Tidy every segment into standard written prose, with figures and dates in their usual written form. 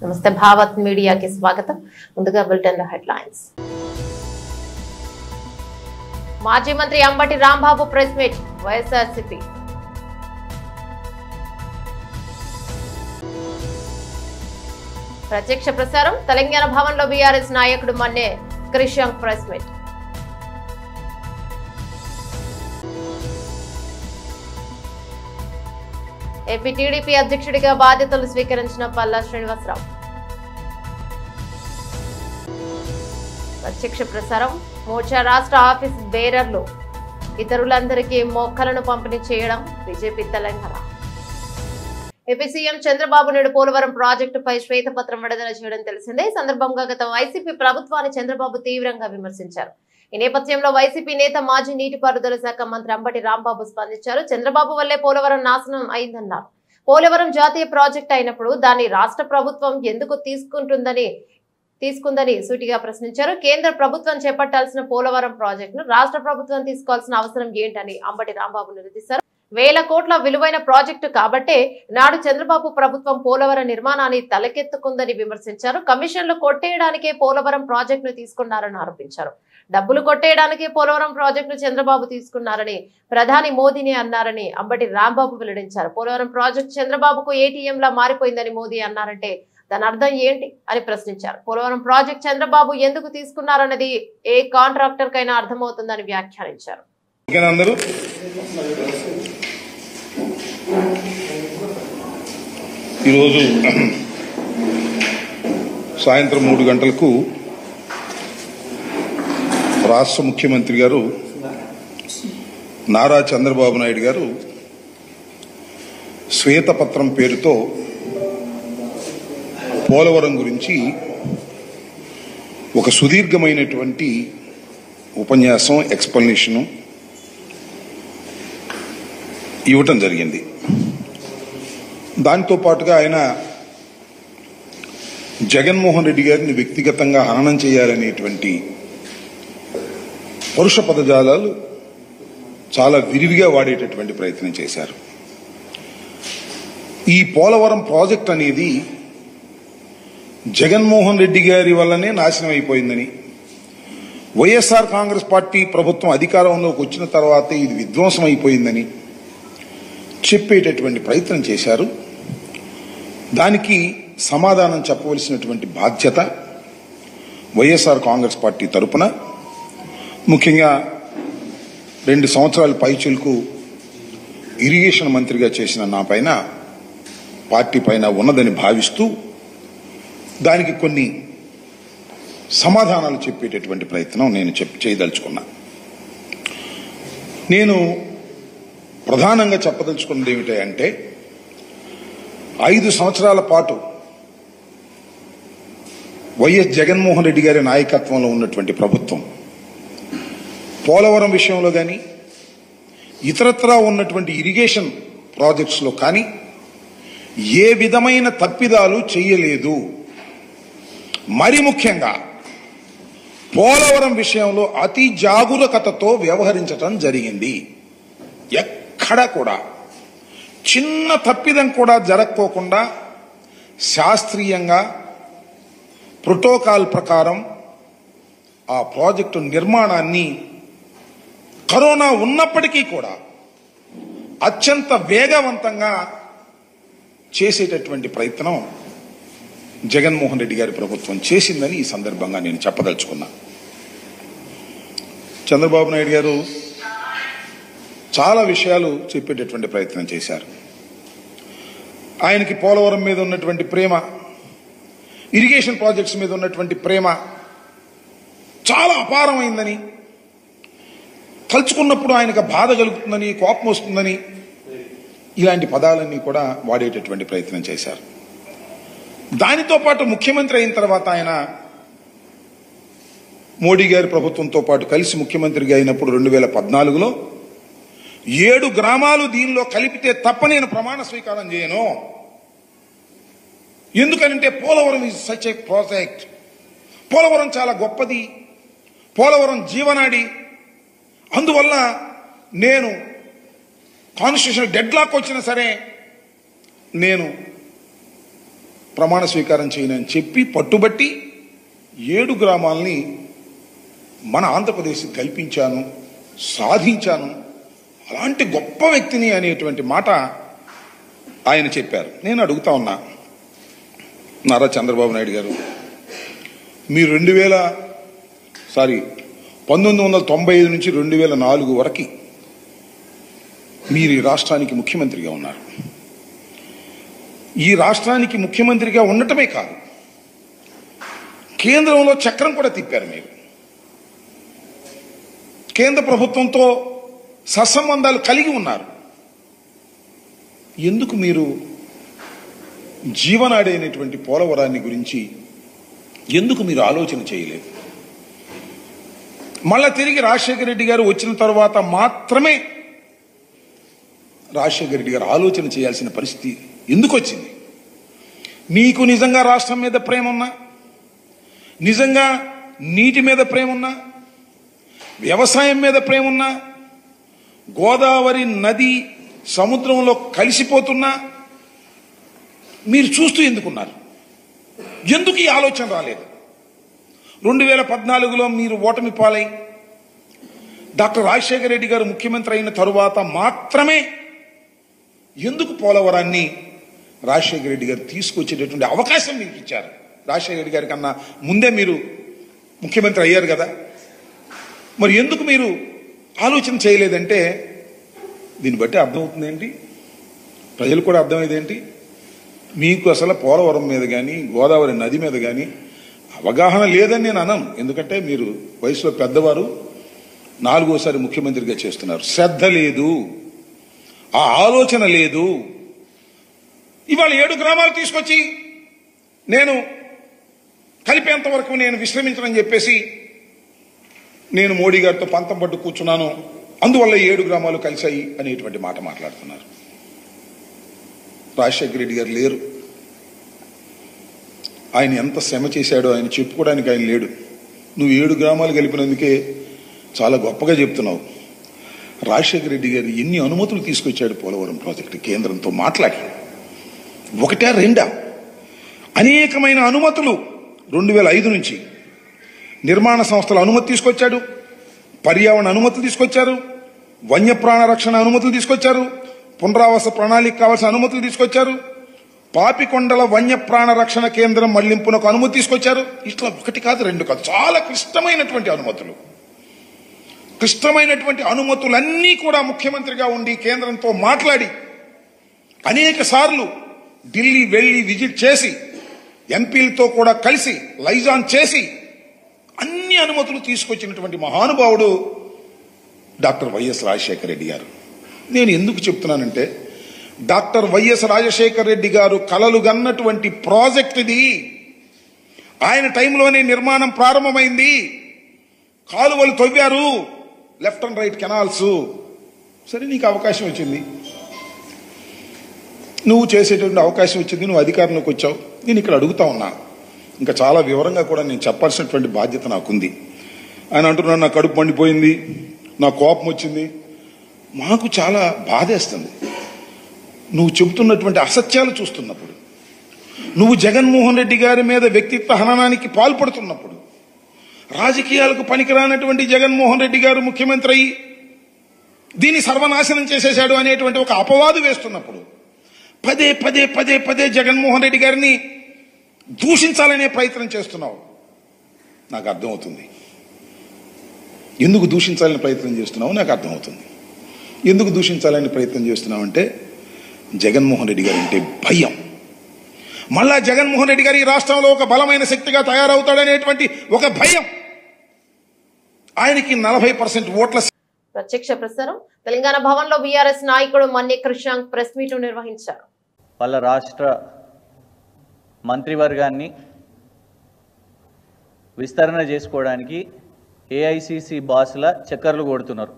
నమస్తే, భావత్ మీడియాకి స్వాగతం. ముందుగా బులెటిన్ హెడ్లైన్స్. మాజీ మంత్రి Ambati Rambabu press meet. YSRCP ప్రత్యక్ష ప్రసారం. తెలంగాణ భవన్ లో బీఆర్ఎస్ నాయకుడు మన్నే క్రిషంక్ ప్రెస్ మీట్. ఏపీ టీడీపీ అధ్యక్షుడిగా బాధ్యతలు స్వీకరించిన పల్లా శ్రీనివాసరావు. ప్రత్యక్ష ప్రసారం. మోర్చా రాష్ట్ర ఆఫీస్ బేరర్లు ఇతరులందరికీ మొక్కలను పంపిణీ చేయడం BJP Telangana. AP CM Chandrababu Naidu Polavaram ప్రాజెక్టుపై శ్వేతపత్రం విడుదల చేయడం తెలిసిందే. ఈ సందర్భంగా గత వైసీపీ ప్రభుత్వాన్ని చంద్రబాబు తీవ్రంగా విమర్శించారు. ఈ నేపథ్యంలో వైసీపీ నేత మాజీ నీటిపారుదల శాఖ మంత్రి అంబటి రాంబాబు స్పందించారు. చంద్రబాబు వల్లే పోలవరం నాశనం అయిందన్నారు. పోలవరం జాతీయ ప్రాజెక్టు అయినప్పుడు దాన్ని రాష్ట్ర ప్రభుత్వం ఎందుకు తీసుకుందని సూటిగా ప్రశ్నించారు. కేంద్ర ప్రభుత్వం చేపట్టాల్సిన పోలవరం ప్రాజెక్టును రాష్ట్ర ప్రభుత్వం తీసుకోవాల్సిన అవసరం ఏంటని అంబటి రాంబాబు నిలదీశారు. 1000 కోట్ల విలువైన ప్రాజెక్టు కాబట్టే నాడు చంద్రబాబు ప్రభుత్వం పోలవరం నిర్మాణాన్ని తలకెత్తుకుందని విమర్శించారు. కమిషన్లు కొట్టేయడానికే పోలవరం ప్రాజెక్టును తీసుకున్నారని ఆరోపించారు. డబ్బులు కొట్టేయడానికే పోలవరం ప్రాజెక్టును చంద్రబాబు తీసుకున్నారని ప్రధాని మోదీని అన్నారని అంబటి రాంబాబు వెల్లడించారు. పోలవరం ప్రాజెక్టు చంద్రబాబుకు ఏటీఎం లా మారిపోయిందని మోదీ అన్నారంటే దాని అర్థం ఏంటి అని ప్రశ్నించారు. పోలవరం ప్రాజెక్టు చంద్రబాబు ఎందుకు తీసుకున్నారన్నది ఏ కాంట్రాక్టర్ కైనా అర్థమవుతుందని వ్యాఖ్యానించారు. ఈరోజు సాయంత్రం 3 గంటలకు రాష్ట్ర ముఖ్యమంత్రి గారు నారా చంద్రబాబు నాయుడు గారు శ్వేతపత్రం పేరుతో పోలవరం గురించి ఒక సుదీర్ఘమైనటువంటి ఉపన్యాసం, ఎక్స్ప్లెనేషను ఇవ్వటం జరిగింది. దాంతో పాటుగా ఆయన జగన్మోహన్ రెడ్డి గారిని వ్యక్తిగతంగా హననం చేయాలనేటువంటి పరుష పదజాలాలు చాలా విరివిగా వాడేటటువంటి ప్రయత్నం చేశారు. ఈ పోలవరం ప్రాజెక్ట్ అనేది జగన్మోహన్ రెడ్డి గారి వల్లనే నాశనం అయిపోయిందని, వైఎస్ఆర్ కాంగ్రెస్ పార్టీ ప్రభుత్వం అధికారంలోకి వచ్చిన తర్వాతే ఇది విధ్వంసం అయిపోయిందని చెప్పేటటువంటి ప్రయత్నం చేశారు. దానికి సమాధానం చెప్పవలసినటువంటి బాధ్యత వైఎస్ఆర్ కాంగ్రెస్ పార్టీ తరపున, ముఖ్యంగా 2 సంవత్సరాల పైచిలకు ఇరిగేషన్ మంత్రిగా చేసిన నా పైన, పార్టీ పైన ఉన్నదని భావిస్తూ దానికి కొన్ని సమాధానాలు చెప్పేటటువంటి ప్రయత్నం నేను చేయదలుచుకున్నా. నేను ప్రధానంగా చెప్పదలుచుకున్నది ఏమిటంటే 5 సంవత్సరాల పాటు వైఎస్ జగన్మోహన్ రెడ్డి గారి నాయకత్వంలో ఉన్నటువంటి ప్రభుత్వం పోలవరం విషయంలో కానీ, ఇతరత్రా ఉన్నటువంటి ఇరిగేషన్ ప్రాజెక్ట్స్లో కానీ ఏ విధమైన తప్పిదాలు చేయలేదు. మరి ముఖ్యంగా పోలవరం విషయంలో అతి జాగరూకతతో వ్యవహరించడం జరిగింది. ఎక్కడ కూడా చిన్న తప్పిదం కూడా జరగకోకుండా శాస్త్రీయంగా ప్రోటోకాల్ ప్రకారం ఆ ప్రాజెక్టు నిర్మాణాన్ని కరోనా ఉన్నప్పటికీ కూడా అత్యంత వేగవంతంగా చేసేటటువంటి ప్రయత్నం జగన్మోహన్ రెడ్డి గారి ప్రభుత్వం చేసిందని ఈ సందర్భంగా నేను చెప్పదలుచుకున్నా. చంద్రబాబు నాయుడు గారు చాలా విషయాలు చెప్పేటటువంటి ప్రయత్నం చేశారు. ఆయనకి పోలవరం మీద ఉన్నటువంటి ప్రేమ, ఇరిగేషన్ ప్రాజెక్ట్స్ మీద ఉన్నటువంటి ప్రేమ చాలా అపారమైందని, తలుచుకున్నప్పుడు ఆయనకు బాధ కలుగుతుందని, కోపం వస్తుందని, ఇలాంటి పదాలన్నీ కూడా వాడేటటువంటి ప్రయత్నం చేశారు. దానితో పాటు ముఖ్యమంత్రి అయిన తర్వాత ఆయన మోడీ గారి ప్రభుత్వంతో పాటు కలిసి ముఖ్యమంత్రిగా అయినప్పుడు 2014లో 7 గ్రామాలు దీనిలో కలిపితే తప్ప నేను ప్రమాణ స్వీకారం చేయను. ఎందుకంటే Polavaram is such a project. Polavaram చాలా గొప్పది, పోలవరం జీవనాడి. అందువల్ల నేను కాన్స్టిట్యూషన్ డెడ్ లాక్ వచ్చినా సరే నేను ప్రమాణ స్వీకారం చేయనని చెప్పి పట్టుబట్టి 7 గ్రామాలని మన ఆంధ్రప్రదేశ్ కల్పించాను, సాధించాను, అలాంటి గొప్ప వ్యక్తిని అనేటువంటి మాట ఆయన చెప్పారు. నేను అడుగుతా ఉన్నా, నారా చంద్రబాబు నాయుడు గారు, మీరు 1995 నుంచి 2004 వరకు మీరు ఈ రాష్ట్రానికి ముఖ్యమంత్రిగా ఉన్నారు. ఈ రాష్ట్రానికి ముఖ్యమంత్రిగా ఉండటమే కాదు, కేంద్రంలో చక్రం కూడా తిప్పారు. మీరు కేంద్ర ప్రభుత్వంతో సత్సంబంధాలు కలిగి ఉన్నారు. ఎందుకు మీరు జీవనాడి అయినటువంటి పోలవరాన్ని గురించి ఎందుకు మీరు ఆలోచన చేయలేదు? మళ్ళా తిరిగి రాజశేఖర రెడ్డి గారు వచ్చిన తర్వాత మాత్రమే రాజశేఖర రెడ్డి గారు ఆలోచన చేయాల్సిన పరిస్థితి ఎందుకు వచ్చింది? మీకు నిజంగా రాష్ట్రం మీద ప్రేమ ఉన్నా, నిజంగా నీటి మీద ప్రేమ ఉన్నా, వ్యవసాయం మీద ప్రేమ ఉన్నా, గోదావరి నది సముద్రంలో కలిసిపోతున్నా మీరు చూస్తూ ఎందుకున్నారు? ఎందుకు ఈ ఆలోచన రాలేదు? 2014లో మీరు ఓటమి పాలై డాక్టర్ రాజశేఖర రెడ్డి గారు ముఖ్యమంత్రి అయిన తరువాత మాత్రమే ఎందుకు పోలవరాన్ని రాజశేఖర రెడ్డి గారు తీసుకొచ్చేటటువంటి అవకాశం మీకు ఇచ్చారు? రాజశేఖర రెడ్డి గారి కన్నా ముందే మీరు ముఖ్యమంత్రి అయ్యారు కదా, మరి ఎందుకు మీరు ఆలోచన చేయలేదంటే దీన్ని బట్టి అర్థమవుతుంది ఏంటి, ప్రజలు కూడా అర్థమయ్యేది ఏంటి, మీకు అసలు పోలవరం మీద కానీ గోదావరి నది మీద కానీ అవగాహన లేదని నేను అనను. ఎందుకంటే మీరు వయసులో పెద్దవారు, 4వ ముఖ్యమంత్రిగా చేస్తున్నారు. శ్రద్ధ లేదు, ఆ ఆలోచన లేదు. ఇవాళ 7 గ్రామాలు తీసుకొచ్చి నేను కలిపేంత వరకు నేను విశ్రమించనని చెప్పేసి నేను మోడీ గారితో పంతం పట్టు కూర్చున్నాను, అందువల్ల 7 గ్రామాలు కలిశాయి అనేటువంటి మాట మాట్లాడుతున్నారు. రాజశేఖర రెడ్డి గారు లేరు. ఆయన ఎంత శ్రమ చేశాడో ఆయన చెప్పుకోవడానికి ఆయన లేడు. నువ్వు 7 గ్రామాలు కలిపినందుకే చాలా గొప్పగా చెప్తున్నావు. రాజశేఖర రెడ్డి గారు ఎన్ని అనుమతులు తీసుకొచ్చాడు పోలవరం ప్రాజెక్టు కేంద్రంతో మాట్లాడి? 1, 2 అనేకమైన అనుమతులు 2005 నుంచి నిర్మాణ సంస్థల అనుమతి తీసుకొచ్చాడు, పర్యావరణ అనుమతులు తీసుకొచ్చారు, వన్యప్రాణ రక్షణ అనుమతులు తీసుకొచ్చారు, పునరావాస ప్రణాళిక కావాల్సిన అనుమతులు తీసుకొచ్చారు, పాపికొండల వన్యప్రాణ రక్షణ కేంద్రం మళ్లింపునకు అనుమతి తీసుకొచ్చారు. ఇట్లా 1 కాదు 2 కాదు, చాలా క్లిష్టమైనటువంటి అనుమతులు. క్లిష్టమైనటువంటి అనుమతులన్నీ కూడా ముఖ్యమంత్రిగా ఉండి కేంద్రంతో మాట్లాడి అనేక సార్లు ఢిల్లీ వెళ్లి విజిట్ చేసి ఎంపీలతో కూడా కలిసి లైజాన్ చేసి అన్ని అనుమతులు తీసుకొచ్చినటువంటి మహానుభావుడు డాక్టర్ వైఎస్ రాజశేఖర రెడ్డి గారు. నేను ఎందుకు చెప్తున్నానంటే, డాక్టర్ వైఎస్ రాజశేఖర రెడ్డి గారు కలలు గన్నటువంటి ప్రాజెక్ట్ ఇది. ఆయన టైంలోనే నిర్మాణం ప్రారంభమైంది. కాలువలు తవ్వారు, లెఫ్ట్ అండ్ రైట్ కెనాల్స్. సరే, నీకు అవకాశం వచ్చింది, నువ్వు చేసేటువంటి అవకాశం వచ్చింది, నువ్వు అధికారంలోకి వచ్చావు. నేను ఇక్కడ అడుగుతా ఉన్నా, ఇంకా చాలా వివరంగా కూడా నేను చెప్పాల్సినటువంటి బాధ్యత నాకుంది. ఆయన అంటున్నాడు, నా కడుపు మండిపోయింది, నా కోపం వచ్చింది. మాకు చాలా బాధేస్తుంది నువ్వు చెబుతున్నటువంటి అసత్యాలు చూస్తున్నప్పుడు, నువ్వు జగన్మోహన్ రెడ్డి గారి మీద వ్యక్తిత్వ హననానికి పాల్పడుతున్నప్పుడు, రాజకీయాలకు పనికిరానటువంటి జగన్మోహన్ రెడ్డి గారు ముఖ్యమంత్రి అయ్యి దీన్ని సర్వనాశనం చేసేశాడు అనేటువంటి ఒక అపవాదు వేస్తున్నప్పుడు పదే పదే పదే పదే జగన్మోహన్ రెడ్డి గారిని దూషించాలనే ప్రయత్నం చేస్తున్నావు. నాకు అర్థమవుతుంది ఎందుకు దూషించాలని ప్రయత్నం చేస్తున్నావు. నాకు అర్థమవుతుంది ఎందుకు దూషించాలని ప్రయత్నం చేస్తున్నావు అంటే, జగన్మోహన్ రెడ్డి గారు అంటే భయం. మళ్ళా జగన్మోహన్ రెడ్డి గారు ఈ రాష్ట్రంలో ఒక బలమైన శక్తిగా తయారవుతాడనేటువంటి ఒక భయం. ఆయనకి 40% ఓట్ల. ప్రత్యక్ష ప్రసారం. తెలంగాణ భవన్ లో బీఆర్ఎస్ నాయకుడు మన్నే కృష్ణాంక్ ప్రెస్ మీట్ నిర్వహించారు. వాళ్ళ రాష్ట్ర మంత్రివర్గాన్ని విస్తరణ చేసుకోవడానికి ఏఐసిసి బాస్ల చక్కర్లు కొడుతున్నారు.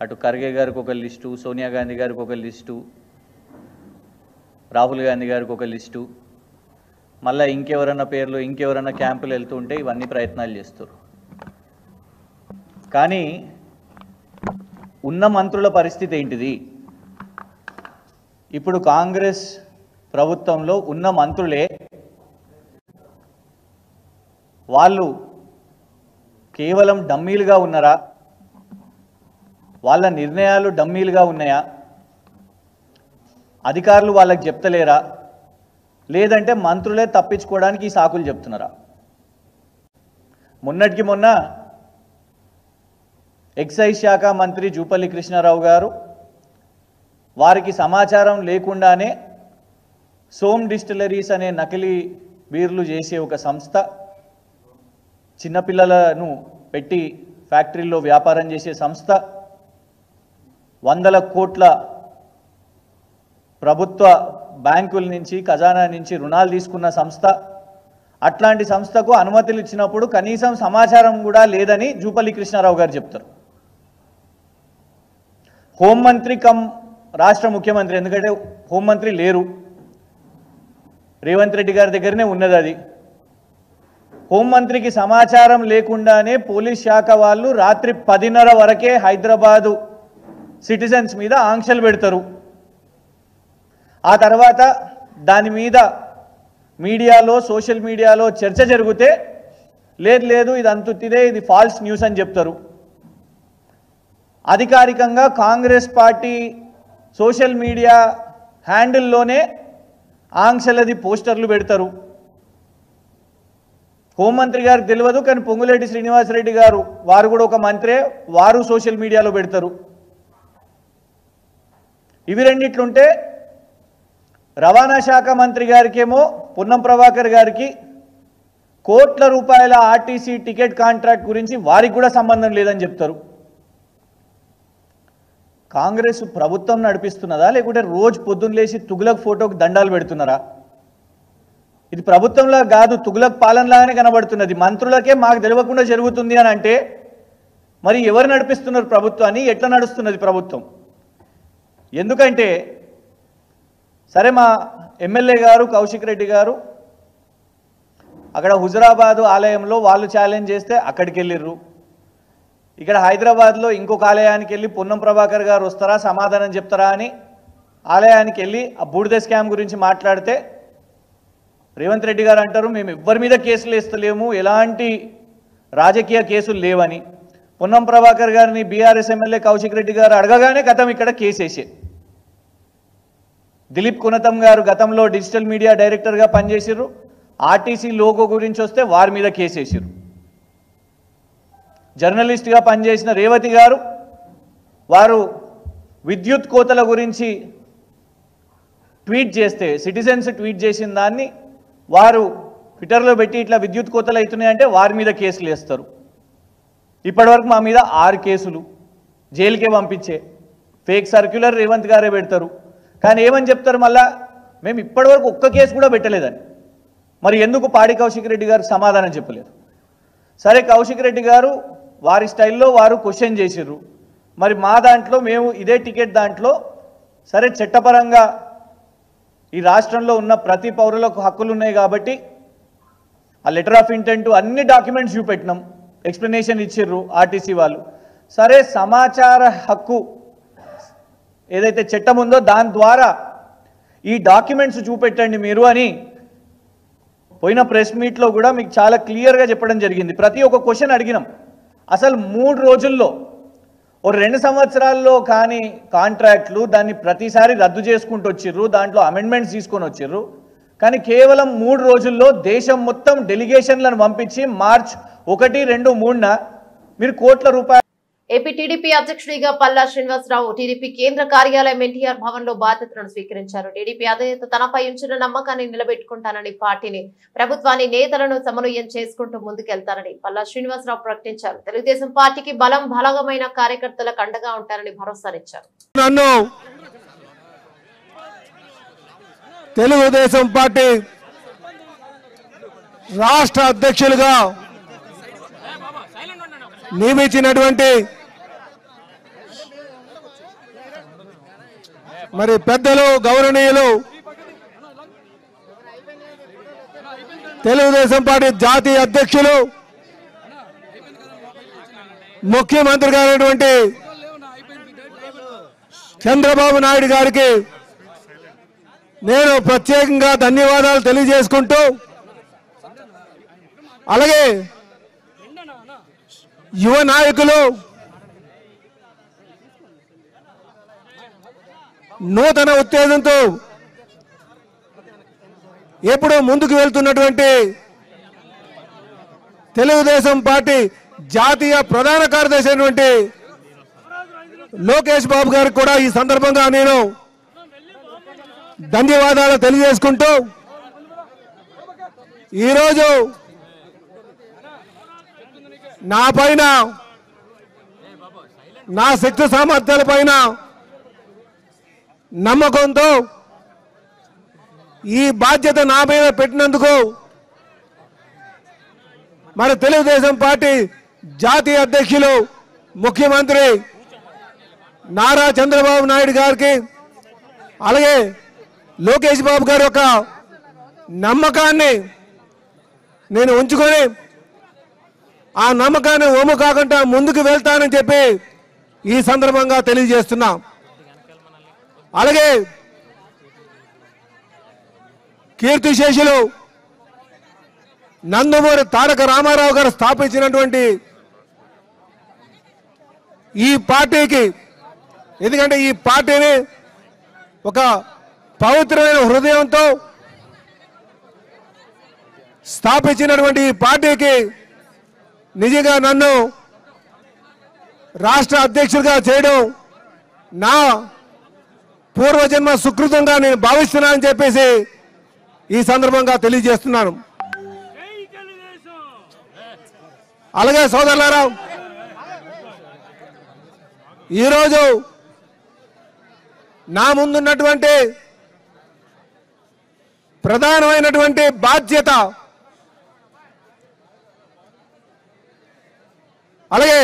అటు ఖర్గే గారికి ఒక లిస్టు, సోనియా గాంధీ గారికి ఒక లిస్టు, రాహుల్ గాంధీ గారికి ఒక లిస్టు, మళ్ళీ ఇంకెవరన్నా పేర్లు ఇంకెవరన్నా క్యాంపులు వెళ్తుంటే ఇవన్నీ ప్రయత్నాలు చేస్తారు. కానీ ఉన్న మంత్రుల పరిస్థితి ఏంటిది? ఇప్పుడు కాంగ్రెస్ ప్రభుత్వంలో ఉన్న మంత్రులే వాళ్ళు కేవలం డమ్మీలుగా ఉన్నారా? వాళ్ళ నిర్ణయాలు డమ్మీలుగా ఉన్నాయా? అధికారులు వాళ్ళకి చెప్తలేరా? లేదంటే మంత్రులే తప్పించుకోవడానికి ఈ సాకులు చెప్తున్నారా? మొన్నటికి మొన్న ఎక్సైజ్ శాఖ మంత్రి జూపల్లి కృష్ణారావు గారు వారికి సమాచారం లేకుండానే సోమ్ డిస్టిలరీస్ అనే నకిలీ బీర్లు చేసే ఒక సంస్థ, చిన్నపిల్లలను పెట్టి ఫ్యాక్టరీల్లో వ్యాపారం చేసే సంస్థ, వందల కోట్ల ప్రభుత్వ బ్యాంకుల నుంచి ఖజానా నుంచి రుణాలు తీసుకున్న సంస్థ, అట్లాంటి సంస్థకు అనుమతులు ఇచ్చినప్పుడు కనీసం సమాచారం కూడా లేదని జూపల్లి కృష్ణారావు గారు చెప్తారు. హోంమంత్రి కమ్ రాష్ట్ర ముఖ్యమంత్రి, ఎందుకంటే హోంమంత్రి లేరు, రేవంత్ రెడ్డి గారి దగ్గరనే ఉన్నది అది. హోంమంత్రికి సమాచారం లేకుండానే పోలీస్ శాఖ వాళ్ళు రాత్రి 10:30 వరకే హైదరాబాదు సిటిజన్స్ మీద ఆంక్షలు పెడతారు. ఆ తర్వాత దాని మీద మీడియాలో, సోషల్ మీడియాలో చర్చ జరిగితే లేదు ఇది అంతుతిదే, ఇది ఫాల్స్ న్యూస్ అని చెప్తారు. అధికారికంగా కాంగ్రెస్ పార్టీ సోషల్ మీడియా హ్యాండిల్లోనే ఆంక్షలది పోస్టర్లు పెడతారు. హోంమంత్రి గారికి తెలియదు, కానీ పొంగులేటి శ్రీనివాసరెడ్డి గారు వారు కూడా ఒక మంత్రే, వారు సోషల్ మీడియాలో పెడతారు. ఇవి రెండిట్లుంటే రవాణా శాఖ మంత్రి గారికేమో పొన్నం ప్రభాకర్ గారికి కోట్ల రూపాయల ఆర్టీసీ టికెట్ కాంట్రాక్ట్ గురించి వారికి కూడా సంబంధం లేదని చెప్తారు. కాంగ్రెస్ ప్రభుత్వం నడిపిస్తున్నదా, లేకుంటే రోజు పొద్దున్న లేచి తుగులక్ ఫోటోకి దండాలు పెడుతున్నారా? ఇది ప్రభుత్వంలా కాదు, తుగులక్ పాలనలాగానే కనబడుతున్నది. మంత్రులకే మాకు తెలియకుండా జరుగుతుంది అని అంటే మరి ఎవరు నడిపిస్తున్నారు ప్రభుత్వాన్ని? ఎట్లా నడుస్తున్నది ప్రభుత్వం? ఎందుకంటే సరే, మా ఎమ్మెల్యే గారు కౌశిక్ రెడ్డి గారు అక్కడ హుజరాబాదు ఆలయంలో వాళ్ళు ఛాలెంజ్ చేస్తే అక్కడికి వెళ్ళిర్రు. ఇక్కడ హైదరాబాద్లో ఇంకొక ఆలయానికి వెళ్ళి పొన్నం ప్రభాకర్ గారు వస్తారా, సమాధానం చెప్తారా అని ఆలయానికి వెళ్ళి ఆ బూడిద స్కామ్ గురించి మాట్లాడితే రేవంత్ రెడ్డి గారు అంటారు, మేము ఎవ్వరి మీద కేసులు వేస్తలేము, ఎలాంటి రాజకీయ కేసులు లేవని. పొన్నం ప్రభాకర్ గారిని బీఆర్ఎస్ ఎమ్మెల్యే కౌశిక్ రెడ్డి గారు అడగగానే గతం ఇక్కడ కేసు వేసే. దిలీప్ కునతం గారు గతంలో డిజిటల్ మీడియా డైరెక్టర్గా పనిచేసిర్రు, ఆర్టీసీ లోగో గురించి వస్తే వారి మీద కేసు వేసిర్రు. జర్నలిస్ట్గా పనిచేసిన రేవతి గారు వారు విద్యుత్ కోతల గురించి ట్వీట్ చేస్తే, సిటిజన్స్ ట్వీట్ చేసిన దాన్ని వారు ట్విట్టర్లో పెట్టి ఇట్లా విద్యుత్ కోతలు అవుతున్నాయంటే వారి మీద కేసులు వేస్తారు. ఇప్పటివరకు మా మీద 6 కేసులు, జైలుకే పంపించే ఫేక్ సర్క్యులర్ రేవంత్ గారే పెడతారు. కానీ ఏమని చెప్తారు మళ్ళా, మేము ఇప్పటివరకు ఒక్క కేసు కూడా పెట్టలేదని. మరి ఎందుకు పాడి కౌశిక్ రెడ్డి గారు సమాధానం చెప్పలేరు? సరే, కౌశిక్ రెడ్డి గారు వారి స్టైల్లో వారు క్వశ్చన్ చేసిర్రు. మరి మా దాంట్లో మేము ఇదే టికెట్ దాంట్లో సరే చట్టపరంగా ఈ రాష్ట్రంలో ఉన్న ప్రతి పౌరులకు హక్కులు ఉన్నాయి కాబట్టి ఆ లెటర్ ఆఫ్ ఇంటెంట్ అన్ని డాక్యుమెంట్స్ చూపెట్టినాం, ఎక్స్ప్లెనేషన్ ఇచ్చిర్రు ఆర్టీసీ వాళ్ళు. సరే, సమాచార హక్కు ఏదైతే చట్టం ఉందో దాని ద్వారా ఈ డాక్యుమెంట్స్ చూపెట్టండి మీరు అని పోయిన ప్రెస్ మీట్లో కూడా మీకు చాలా క్లియర్గా చెప్పడం జరిగింది. ప్రతి ఒక్క క్వశ్చన్ అడిగినాం. అసలు 3 రోజుల్లో, ఓ 2 సంవత్సరాల్లో కానీ కాంట్రాక్ట్లు దాన్ని ప్రతిసారి రద్దు చేసుకుంటూ వచ్చిర్రు, దాంట్లో అమెండ్మెంట్స్ తీసుకొని వచ్చిర్రు. కానీ కేవలం 3 రోజుల్లో దేశం మొత్తం డెలిగేషన్లను పంపించి మార్చ్ 1, 2, 3న మీరు కోట్ల రూపాయలు. ఏపీ టీడీపీ అధ్యక్షుడిగా పల్లా శ్రీనివాసరావు టీడీపీ కేంద్ర కార్యాలయం ఎన్టీఆర్ భవన్ లో బాధ్యతలను స్వీకరించారు. టీడీపీ అధినేత తనపై ఉంచిన నమ్మకాన్ని నిలబెట్టుకుంటానని, పార్టీని, ప్రభుత్వాన్ని, నేతలను సమన్వయం చేసుకుంటూ ముందుకెళ్తారని పల్లా శ్రీనివాసరావు ప్రకటించారు. తెలుగుదేశం పార్టీకి బలమైన కార్యకర్తలకు అండగా ఉంటారని భరోసానిచ్చారు. తెలుగుదేశం పార్టీ రాష్ట్ర అధ్యక్షులుగా నియమించినటువంటి మరి పెద్దలు, గౌరవనీయులు తెలుగుదేశం పార్టీ జాతీయ అధ్యక్షులు, ముఖ్యమంత్రి గారైనటువంటి చంద్రబాబు నాయుడు గారికి నేను ప్రత్యేకంగా ధన్యవాదాలు తెలియజేసుకుంటూ, అలాగే యువ నాయకులు నూతన ఉత్తేజంతో ఎప్పుడూ ముందుకు వెళ్తున్నటువంటి తెలుగుదేశం పార్టీ జాతీయ ప్రధాన కార్యదర్శి అయినటువంటి లోకేష్ బాబు గారికి కూడా ఈ సందర్భంగా నేను ధన్యవాదాలు తెలియజేసుకుంటూ, ఈరోజు నా పైన, నా శక్తి సామర్థ్యాల పైన నమ్మకంతో ఈ బాధ్యత నా మీద పెట్టినందుకు మన తెలుగుదేశం పార్టీ జాతీయ అధ్యక్షులు ముఖ్యమంత్రి నారా చంద్రబాబు నాయుడు గారికి, అలాగే లోకేష్ బాబు గారి యొక్క నమ్మకాన్ని నేను ఉంచుకొని ఆ నమ్మకాన్ని ఒమ్ము కాకుండా ముందుకు వెళ్తానని చెప్పి ఈ సందర్భంగా తెలియజేస్తున్నా. అలాగే కీర్తిశేషులు నందమూరి తారక రామారావు గారు స్థాపించినటువంటి ఈ పార్టీకి, ఎందుకంటే ఈ పార్టీని ఒక పవిత్రమైన హృదయంతో స్థాపించినటువంటి ఈ పార్టీకి నిజంగా నన్ను రాష్ట్ర అధ్యక్షుడిగా చేయడం నా పూర్వజన్మ సుకృతంగా నేను భావిస్తున్నానని చెప్పేసి ఈ సందర్భంగా తెలియజేస్తున్నాను. అలాగే సోదరులారా, ఈరోజు నా ముందున్నటువంటి ప్రధానమైనటువంటి బాధ్యత, అలాగే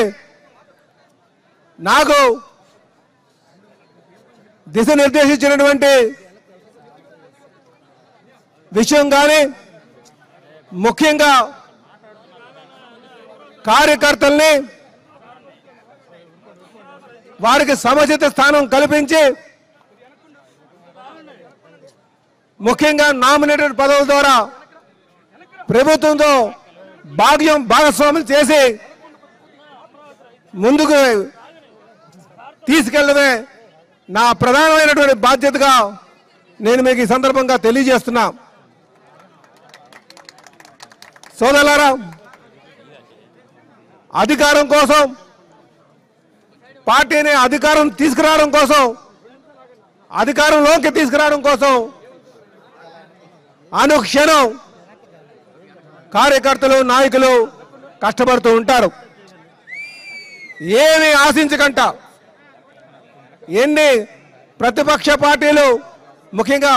నాకు దిశ నిర్దేశించినటువంటి విషయం కానీ, ముఖ్యంగా కార్యకర్తల్ని వారికి సముచిత స్థానం కల్పించి, ముఖ్యంగా నామినేటెడ్ పదవుల ద్వారా ప్రభుత్వంతో భాగస్వాములు చేసి ముందుకు తీసుకెళ్లడమే నా ప్రధానమైనటువంటి బాధ్యతగా నేను మీకు ఈ సందర్భంగా తెలియజేస్తున్నా. సోదరులారా, అధికారం కోసం, పార్టీని అధికారం తీసుకురావడం కోసం, అధికారంలోకి తీసుకురావడం కోసం అనుక్షణం కార్యకర్తలు, నాయకులు కష్టపడుతూ ఉంటారు. ఏమి ఆశించకంట, ఎన్ని ప్రతిపక్ష పార్టీలు, ముఖ్యంగా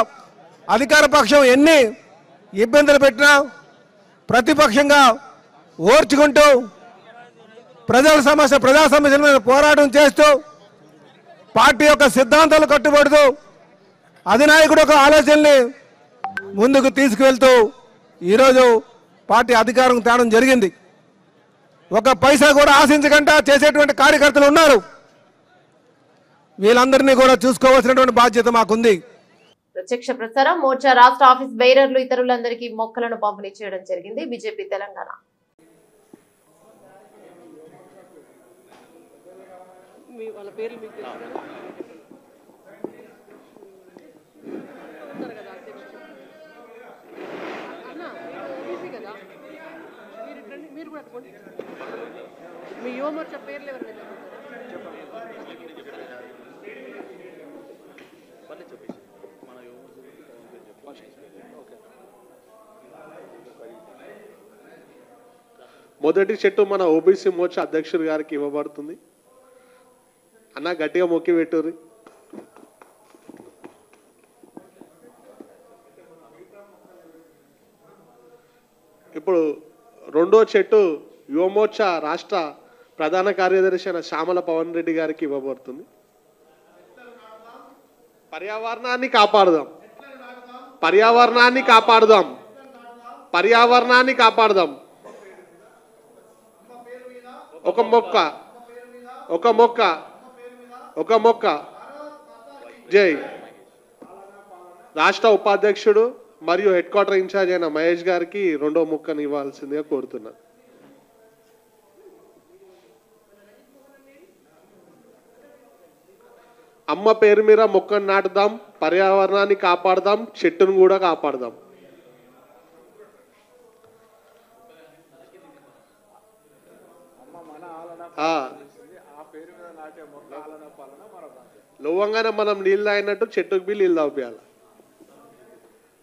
అధికార పక్షం ఎన్ని ఇబ్బందులు పెట్టినా ప్రతిపక్షంగా ఓర్చుకుంటూ ప్రజా సమస్యల మీద పోరాటం చేస్తూ పార్టీ యొక్క సిద్ధాంతాలు కట్టుబడుతూ అధినాయకుడు యొక్క ఆలోచనల్ని ముందుకు తీసుకువెళ్తూ ఈరోజు పార్టీ అధికారం తేవడం జరిగింది. ఒక పైసా కూడా ఆశించకుండా చేసేటువంటి కార్యకర్తలు ఉన్నారు. వీళ్ళందరినీ కూడా చూసుకోవాల్సినటువంటి బాధ్యత మాకుంది. ప్రత్యక్ష ప్రసారం మోర్చా రాష్ట్ర ఆఫీస్ బెయిరర్లు ఇతరులందరికీ మొక్కలను పంపిణీ చేయడం జరిగింది. బీజేపీ తెలంగాణ మీ యువ మోర్చా పేర్లు ఎవరు? మొదటి చెట్టు మన ఓబీసీ మోర్చా అధ్యక్షుడు గారికి ఇవ్వబడుతుంది. అన్న గట్టిగా మొక్కి పెట్టుర్రి. ఇప్పుడు రెండో చెట్టు యువమోర్చా రాష్ట్ర ప్రధాన కార్యదర్శి అయిన శ్యామల పవన్ రెడ్డి గారికి ఇవ్వబడుతుంది. పర్యావరణాన్ని కాపాడుదాం, పర్యావరణాన్ని కాపాడుదాం, పర్యావరణాన్ని కాపాడుదాం. ఒక మొక్క, ఒక మొక్క, ఒక మొక్క, జై. రాష్ట్ర ఉపాధ్యక్షుడు మరియు హెడ్ క్వార్టర్ ఇన్ఛార్జ్ అయిన మహేష్ గారికి రెండో ముక్కను ఇవ్వాల్సిందిగా కోరుతున్నాను. అమ్మ పేరు మీద మొక్కను నాటుదాం, పర్యావరణాన్ని కాపాడదాం, చెట్టును కూడా కాపాడదాం. లోవంగానే మనం నీళ్ళు తాగినట్టు చెట్టుకు బి నీళ్ళు తాగిపోయాలి.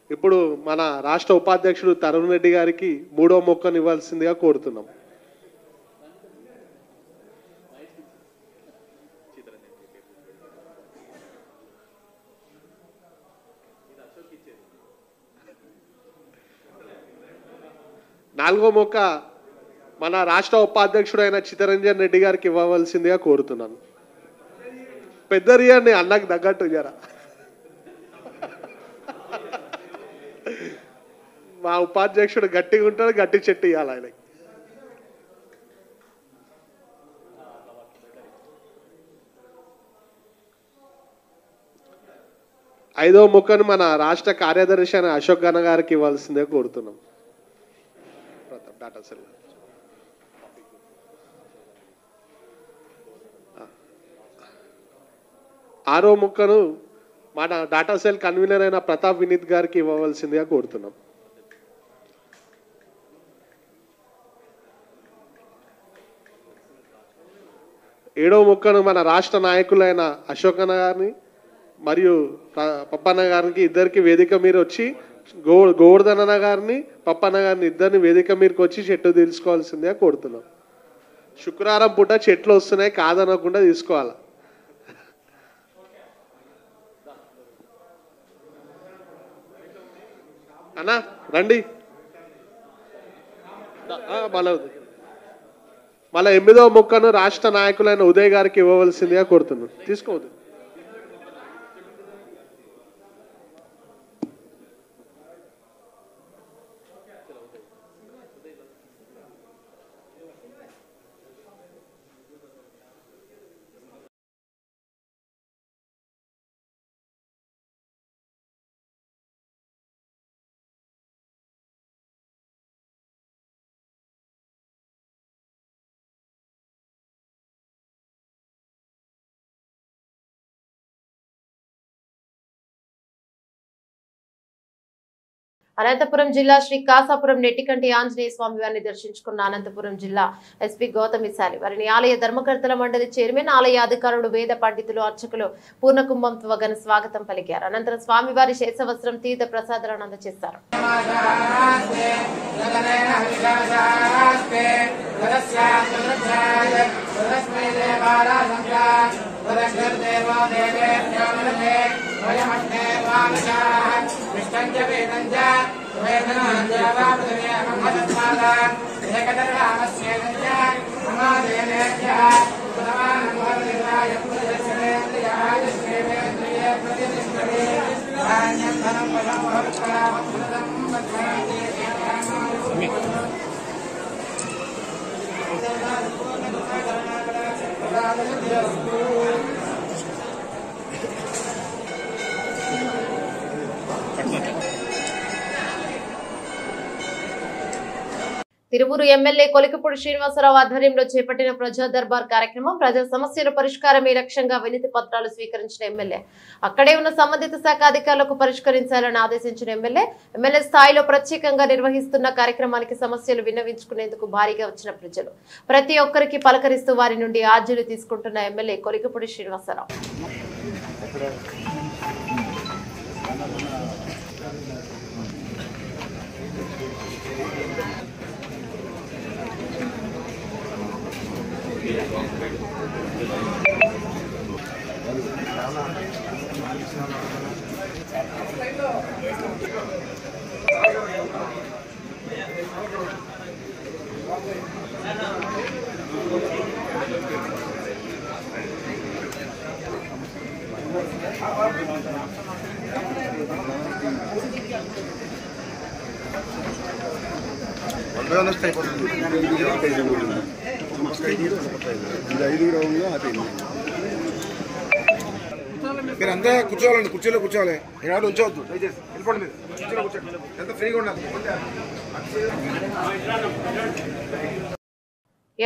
ఇప్పుడు మన రాష్ట్ర ఉపాధ్యక్షుడు తరుణ్ రెడ్డి గారికి మూడో మొక్కను ఇవ్వాల్సిందిగా కోరుతున్నాం. నాలుగో మొక్క మన రాష్ట్ర ఉపాధ్యక్షుడైన చిత్తరంజన్ రెడ్డి గారికి ఇవ్వవలసిందిగా కోరుతున్నాను. పెద్ద రియాన్ని అన్నకు తగ్గట్టు జరా. మా ఉపాధ్యక్షుడు గట్టిగా ఉంటాడు, గట్టి చెట్టు ఇవ్వాలి ఆయనకి. ఐదో మొక్కను మన రాష్ట్ర కార్యదర్శి అయిన అశోక్ గణ గారికి ఇవ్వాల్సిందే కోరుతున్నాం. Data cell. ఆరో మొక్కను మన డాటా సెల్ కన్వీనర్ అయిన ప్రతాప్ వినీత్ గారికి ఇవ్వవలసిందిగా కోరుతున్నాం. ఏడో మొక్కను మన రాష్ట్ర నాయకులైన అశోక్ అన్న గారిని మరియు పప్పన్న గారికి ఇద్దరికి వేదిక మీరు వచ్చి గోవర్ధన్ అన్న గారిని పప్పన్న గారిని ఇద్దరిని వేదిక మీదకి వచ్చి చెట్టు తీసుకోవాల్సిందిగా కోరుతున్నాం. శుక్రవారం పూట చెట్లు వస్తున్నాయి కాదనకుండా తీసుకోవాలి. అన్నా రండి. మళ్ళా 8వ మొక్కను రాష్ట్ర నాయకులైన ఉదయ్ గారికి ఇవ్వవలసిందిగా కోరుతున్నాం. తీసుకోవద్దు. అనంతపురం జిల్లా శ్రీ కాసాపురం నెట్టికంటి ఆంజనేయ స్వామి వారిని దర్శించుకున్న అనంతపురం జిల్లా ఎస్పీ గౌతమిశాలి వారిని ఆలయ ధర్మకర్తల మండలి చైర్మన్, ఆలయ అధికారులు, వేద పండితులు, అర్చకులు పూర్ణకుంభంతో ఘన స్వాగతం పలికారు. అనంతరం స్వామివారి శేషవస్త్రం, తీర్థ ప్రసాదాలను అందజేశారు. తిరువూరు ఎమ్మెల్యే కొలికపూడి శ్రీనివాసరావు ఆధ్వర్యంలో చేపట్టిన ప్రజా దర్బార్ కార్యక్రమం. ప్రజా సమస్యల పరిష్కారమే లక్ష్యంగా వినతి పత్రాలు స్వీకరించిన ఎమ్మెల్యే అక్కడే ఉన్న సంబంధిత శాఖ అధికారులకు పరిష్కరించాలని ఆదేశించిన ఎమ్మెల్యే స్థాయిలో ప్రత్యేకంగా నిర్వహిస్తున్న కార్యక్రమానికి సమస్యలు విన్నవించుకునేందుకు భారీగా వచ్చిన ప్రజలు ప్రతి ఒక్కరికి పలకరిస్తూ వారి నుండి ఆర్జీలు తీసుకుంటున్న ఎమ్మెల్యే కొలికపూడి శ్రీనివాసరావు మీరు అంతా కూర్చోవాలండి, కుర్చీలో కూర్చోవాలి. ఏనాడు ఉంచవద్దు, దయచేసి వెళ్ళిపోండి. మీరు కుర్చీలో కూర్చోండి, ఎంత ఫ్రీగా ఉండాలి.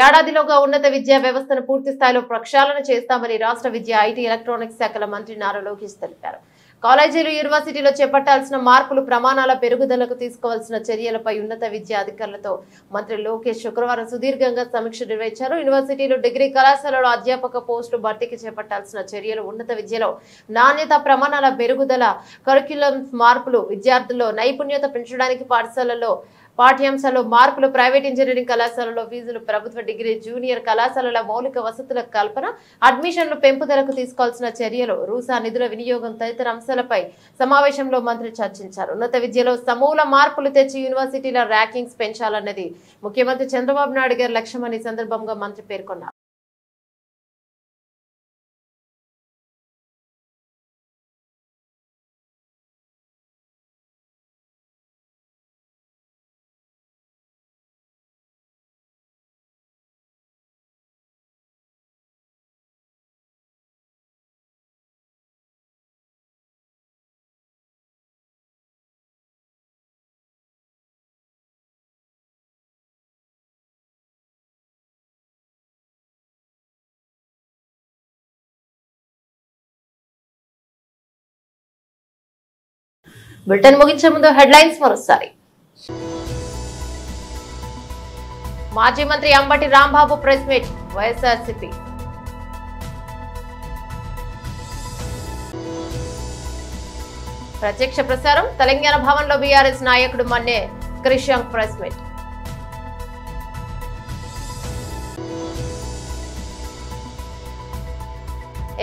ఏడాదిలోగా ఉన్నత విద్యా వ్యవస్థను పూర్తి స్థాయిలో ప్రక్షాళన చేస్తామని రాష్ట్ర విద్యా ఐటీ ఎలక్ట్రానిక్స్ శాఖల మంత్రి నారా లోకేష్ తెలిపారు. కాలేజీలు యూనివర్సిటీలో చేపట్టాల్సిన మార్పులు ప్రమాణాల పెరుగుదలకు తీసుకోవాల్సిన చర్యలపై ఉన్నత విద్యా అధికారులతో మంత్రి లోకేష్ శుక్రవారం సుదీర్ఘంగా సమీక్ష నిర్వహించారు. యూనివర్సిటీలు డిగ్రీ కళాశాలలో అధ్యాపక పోస్టు భర్తీకి చేపట్టాల్సిన చర్యలు, ఉన్నత విద్యలో నాణ్యత ప్రమాణాల పెరుగుదల, కరిక్యులం మార్పులు, విద్యార్థుల్లో నైపుణ్యత పెంచడానికి పాఠశాలల్లో పాఠ్యాంశాల్లో మార్పులు, ప్రైవేట్ ఇంజనీరింగ్ కళాశాలలో ఫీజులు, ప్రభుత్వ డిగ్రీ జూనియర్ కళాశాలల మౌలిక వసతుల కల్పన, అడ్మిషన్లు పెంపుదలకు తీసుకోవాల్సిన చర్యలు, రూసా నిధుల వినియోగం తదితర అంశాలపై సమావేశంలో మంత్రి చర్చించారు. ఉన్నత విద్యలో సమూల మార్పులు తెచ్చి యూనివర్సిటీల ర్యాంకింగ్స్ పెంచాలన్నది ముఖ్యమంత్రి చంద్రబాబు నాయుడు గారి లక్ష్యమని సందర్భంగా మంత్రి పేర్కొన్నారు. బులెటిన్ ముగించే ముందు హెడ్లైన్స్ మరోసారి. మాజీ మంత్రి Ambati Rambabu press meet, YSRCP. ప్రత్యక్ష ప్రసారం, తెలంగాణ భవన్ లో బీఆర్ఎస్ నాయకుడు Manne Krishank press meet.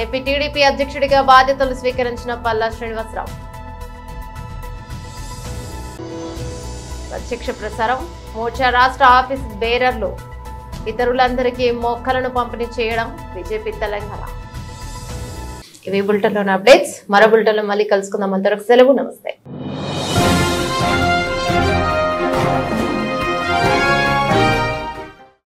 AP TDP అధ్యక్షుడిగా బాధ్యతలు స్వీకరించిన పల్లా శ్రీనివాసరావు. ప్రత్యక్ష ప్రసారం, మోర్చా రాష్ట్ర ఆఫీస్ బేరర్లు ఇతరులందరికీ మొక్కలను పంపిణీ చేయడం బీజేపీ తెలంగాణ. ఇవి బులెటిన్లోని అప్డేట్స్. మరో బులెటిన్లో మళ్ళీ కలుసుకుందాం. అంతవరకు సెలవు, నమస్తే.